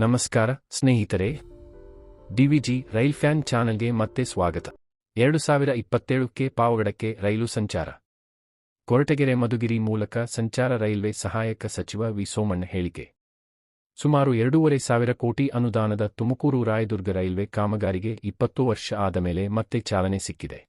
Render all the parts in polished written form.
ನಮಸ್ಕಾರ ಸ್ನೇಹಿತರೆ, DVG rail fan ಚಾನಲ್ಗೆ ಮತ್ತೆ ಸ್ವಾಗತ. 2027ಕ್ಕೆ ಪಾವಗಡಕ್ಕೆ ರೈಲು ಸಂಚಾರ. ಕೊರಟಗೆರೆ ಮಧುಗಿರಿ ಮೂಲಕ ಸಂಚಾರ. ರೈಲ್ವೆ ಸಹಾಯಕ ಸಚಿವ ವಿ ಸೋಮಣ್ಣ ಹೇಳಿಕೆ. ಸುಮಾರು 2,500 ಕೋಟಿ ಅನುದಾನದ ತುಮಕೂರು ರಾಯದುರ್ಗ ರೈಲ್ವೆ ಕಾಮಗಾರಿಗೆ 20 ವರ್ಷ ಆದ ಮೇಲೆ ಮತ್ತೆ ಚಾಲನೆ ಸಿಕ್ಕಿದೆ.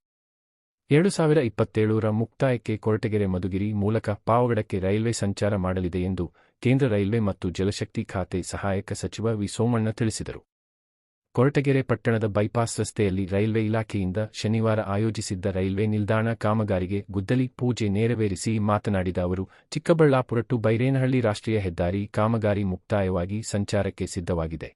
2027ರ ಮುಕ್ತಾಯಕ್ಕೆ ಕೊರಟಗೆರೆ ಮಧುಗಿರಿ ಮೂಲಕ ಪಾವಗಡಕ್ಕೆ ರೈಲ್ವೆ ಸಂಚಾರ ಮಾಡಲಿದೆ ಎಂದು ಕೇಂದ್ರ ರೈಲ್ವೆ ಮತ್ತು ಜಲಶಕ್ತಿ ಖಾತೆ ಸಹಾಯಕ ಸಚಿವ ವಿ ಸೋಮಣ್ಣ ತಿಳಿಸಿದರು. ಕೊರಟಗೆರೆ ಪಟ್ಟಣದ ಬೈಪಾಸ್ ರಸ್ತೆಯಲ್ಲಿ ರೈಲ್ವೆ ಇಲಾಖೆಯಿಂದ ಶನಿವಾರ ಆಯೋಜಿಸಿದ್ದ ರೈಲ್ವೆ ನಿಲ್ದಾಣ ಕಾಮಗಾರಿಗೆ ಗುದ್ದಲಿ ಪೂಜೆ ನೆರವೇರಿಸಿ ಮಾತನಾಡಿದ ಅವರು, ಚಿಕ್ಕಬಳ್ಳಾಪುರ ಟು ಬೈರೇನಹಳ್ಳಿ ರಾಷ್ಟ್ರೀಯ ಹೆದ್ದಾರಿ ಕಾಮಗಾರಿ ಮುಕ್ತಾಯವಾಗಿ ಸಂಚಾರಕ್ಕೆ ಸಿದ್ಧವಾಗಿದೆ.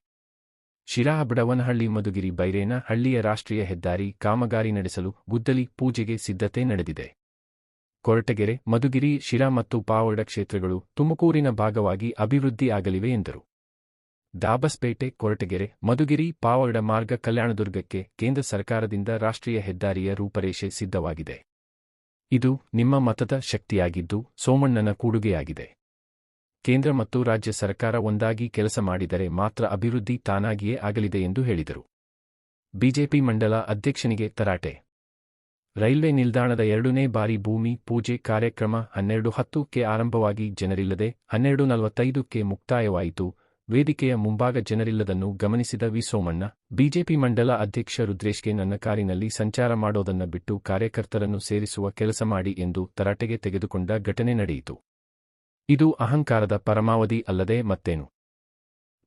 ಶಿರಾ ಬಡವನಹಳ್ಳಿ ಮಧುಗಿರಿ ಬೈರೇನ ಹಳ್ಳಿಯ ರಾಷ್ಟ್ರೀಯ ಹೆದ್ದಾರಿ ಕಾಮಗಾರಿ ನಡೆಸಲು ಗುದ್ದಲಿ ಪೂಜೆಗೆ ಸಿದ್ಧತೆ ನಡೆದಿದೆ. ಕೊರಟಗೆರೆ, ಮಧುಗಿರಿ, ಶಿರಾ ಮತ್ತು ಪಾವಗಡ ಕ್ಷೇತ್ರಗಳು ತುಮಕೂರಿನ ಭಾಗವಾಗಿ ಅಭಿವೃದ್ಧಿ ಆಗಲಿವೆ ಎಂದರು. ದಾಬಸ್ಪೇಟೆ, ಕೊರಟಗೆರೆ, ಮಧುಗಿರಿ, ಪಾವಗಡ ಮಾರ್ಗ ಕಲ್ಯಾಣದುರ್ಗಕ್ಕೆ ಕೇಂದ್ರ ಸರ್ಕಾರದಿಂದ ರಾಷ್ಟ್ರೀಯ ಹೆದ್ದಾರಿಯ ರೂಪರೇಷೆ ಸಿದ್ಧವಾಗಿದೆ. ಇದು ನಿಮ್ಮ ಮತದ ಶಕ್ತಿಯಾಗಿದ್ದು ಸೋಮಣ್ಣನ ಕೊಡುಗೆಯಾಗಿದೆ. ಕೇಂದ್ರ ಮತ್ತು ರಾಜ್ಯ ಸರ್ಕಾರ ಒಂದಾಗಿ ಕೆಲಸ ಮಾಡಿದರೆ ಮಾತ್ರ ಅಭಿವೃದ್ಧಿ ತಾನಾಗಿಯೇ ಆಗಲಿದೆ ಎಂದು ಹೇಳಿದರು. ಬಿಜೆಪಿ ಮಂಡಲ ಅಧ್ಯಕ್ಷನಿಗೆ ತರಾಟೆ. ರೈಲ್ವೆ ನಿಲ್ದಾಣದ 2ನೇ ಬಾರಿ ಭೂಮಿ ಪೂಜೆ ಕಾರ್ಯಕ್ರಮ 12:10ಕ್ಕೆ ಆರಂಭವಾಗಿ ಜನರಿಲ್ಲದೆ 12:45ಕ್ಕೆ ಮುಕ್ತಾಯವಾಯಿತು. ವೇದಿಕೆಯ ಮುಂಭಾಗ ಜನರಿಲ್ಲದನ್ನು ಗಮನಿಸಿದ ವಿ ಸೋಮಣ್ಣ, ಬಿಜೆಪಿ ಮಂಡಲ ಅಧ್ಯಕ್ಷ ರುದ್ರೇಶ್ಗೆ ನನ್ನ ಕಾರಿನಲ್ಲಿ ಸಂಚಾರ ಮಾಡೋದನ್ನ ಬಿಟ್ಟು ಕಾರ್ಯಕರ್ತರನ್ನು ಸೇರಿಸುವ ಕೆಲಸ ಮಾಡಿ ಎಂದು ತರಾಟೆಗೆ ತೆಗೆದುಕೊಂಡ ಘಟನೆ ನಡೆಯಿತು. ಇದು ಅಹಂಕಾರದ ಪರಮಾವಧಿ ಅಲ್ಲದೆ ಮತ್ತೇನು?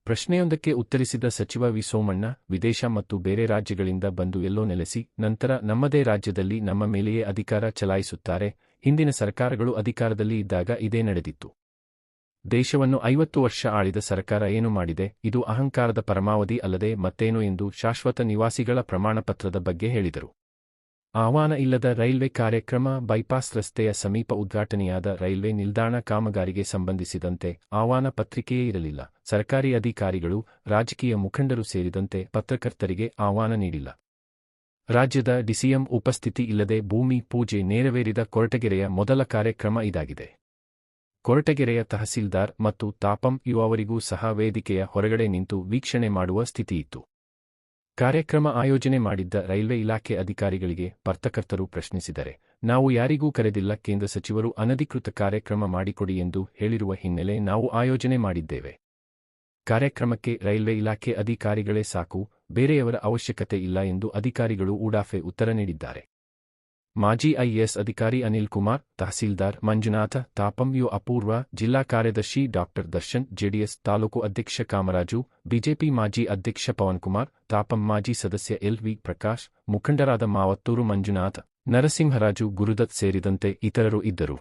ಪ್ರಶ್ನೆಯೊಂದಕ್ಕೆ ಉತ್ತರಿಸಿದ ಸಚಿವ ವಿ ಸೋಮಣ್ಣ, ವಿದೇಶ ಮತ್ತು ಬೇರೆ ರಾಜ್ಯಗಳಿಂದ ಬಂದು ಎಲ್ಲೋ ನೆಲೆಸಿ ನಂತರ ನಮ್ಮದೇ ರಾಜ್ಯದಲ್ಲಿ ನಮ್ಮ ಮೇಲೆಯೇ ಅಧಿಕಾರ ಚಲಾಯಿಸುತ್ತಾರೆ. ಹಿಂದಿನ ಸರ್ಕಾರಗಳು ಅಧಿಕಾರದಲ್ಲಿ ಇದ್ದಾಗ ಇದೇ ನಡೆದಿತ್ತು. ದೇಶವನ್ನು 50 ವರ್ಷ ಆಳಿದ ಸರ್ಕಾರ ಏನು ಮಾಡಿದೆ? ಇದು ಅಹಂಕಾರದ ಪರಮಾವಧಿ ಅಲ್ಲದೆ ಮತ್ತೇನು ಎಂದು ಶಾಶ್ವತ ನಿವಾಸಿಗಳ ಪ್ರಮಾಣಪತ್ರದ ಬಗ್ಗೆ ಹೇಳಿದರು. ಆಹ್ವಾನ ಇಲ್ಲದ ರೈಲ್ವೆ ಕಾರ್ಯಕ್ರಮ. ಬೈಪಾಸ್ ರಸ್ತೆಯ ಸಮೀಪ ಉದ್ಘಾಟನೆಯಾದ ರೈಲ್ವೆ ನಿಲ್ದಾಣ ಕಾಮಗಾರಿಗೆ ಸಂಬಂಧಿಸಿದಂತೆ ಆಹ್ವಾನ ಪತ್ರಿಕೆಯೇ ಇರಲಿಲ್ಲ. ಸರ್ಕಾರಿ ಅಧಿಕಾರಿಗಳು, ರಾಜಕೀಯ ಮುಖಂಡರು ಸೇರಿದಂತೆ ಪತ್ರಕರ್ತರಿಗೆ ಆಹ್ವಾನ ನೀಡಿಲ್ಲ. ರಾಜ್ಯದ ಡಿಸಿಎಂ ಉಪಸ್ಥಿತಿ ಇಲ್ಲದೆ ಭೂಮಿ ಪೂಜೆ ನೆರವೇರಿದ ಕೊರಟಗೆರೆಯ ಮೊದಲ ಕಾರ್ಯಕ್ರಮ ಇದಾಗಿದೆ. ಕೊರಟಗೆರೆಯ ತಹಸೀಲ್ದಾರ್ ಮತ್ತು ತಾಪಂ ಅವರಿಗೂ ಸಹ ವೇದಿಕೆಯ ಹೊರಗಡೆ ನಿಂತು ವೀಕ್ಷಣೆ ಮಾಡುವ ಸ್ಥಿತಿಯಿತ್ತು. ಕಾರ್ಯಕ್ರಮ ಆಯೋಜನೆ ಮಾಡಿದ್ದ ರೈಲ್ವೆ ಇಲಾಖೆ ಅಧಿಕಾರಿಗಳಿಗೆ ಪತ್ರಕರ್ತರು ಪ್ರಶ್ನಿಸಿದರೆ, ನಾವು ಯಾರಿಗೂ ಕರೆದಿಲ್ಲ, ಕೇಂದ್ರ ಸಚಿವರು ಅನಧಿಕೃತ ಕಾರ್ಯಕ್ರಮ ಮಾಡಿಕೊಡಿ ಎಂದು ಹೇಳಿರುವ ಹಿನ್ನೆಲೆ ನಾವು ಆಯೋಜನೆ ಮಾಡಿದ್ದೇವೆ. ಕಾರ್ಯಕ್ರಮಕ್ಕೆ ರೈಲ್ವೆ ಇಲಾಖೆ ಅಧಿಕಾರಿಗಳೇ ಸಾಕು, ಬೇರೆಯವರ ಅವಶ್ಯಕತೆ ಇಲ್ಲ ಎಂದು ಅಧಿಕಾರಿಗಳು ಉಡಾಫೆ ಉತ್ತರ ನೀಡಿದ್ದಾರೆ. ಮಾಜಿ ಐಎಎಸ್ ಅಧಿಕಾರಿ ಅನಿಲ್ ಕುಮಾರ್, ತಹಸೀಲ್ದಾರ್ ಮಂಜುನಾಥ, ತಾಪಂ ಅಪೂರ್ವ, ಜಿಲ್ಲಾ ಕಾರ್ಯದರ್ಶಿ ಡಾ ದರ್ಶನ್, ಜೆಡಿಎಸ್ ತಾಲೂಕು ಅಧ್ಯಕ್ಷ ಕಾಮರಾಜು, ಬಿಜೆಪಿ ಮಾಜಿ ಅಧ್ಯಕ್ಷ ಪವನ್ಕುಮಾರ್, ತಾಪಂ ಮಾಜಿ ಸದಸ್ಯ ಎಲ್.ವಿ. ಪ್ರಕಾಶ್, ಮುಖಂಡರಾದ ಮಾವತ್ತೂರು ಮಂಜುನಾಥ, ನರಸಿಂಹರಾಜು, ಗುರುದತ್ ಸೇರಿದಂತೆ ಇತರರು ಇದ್ದರು.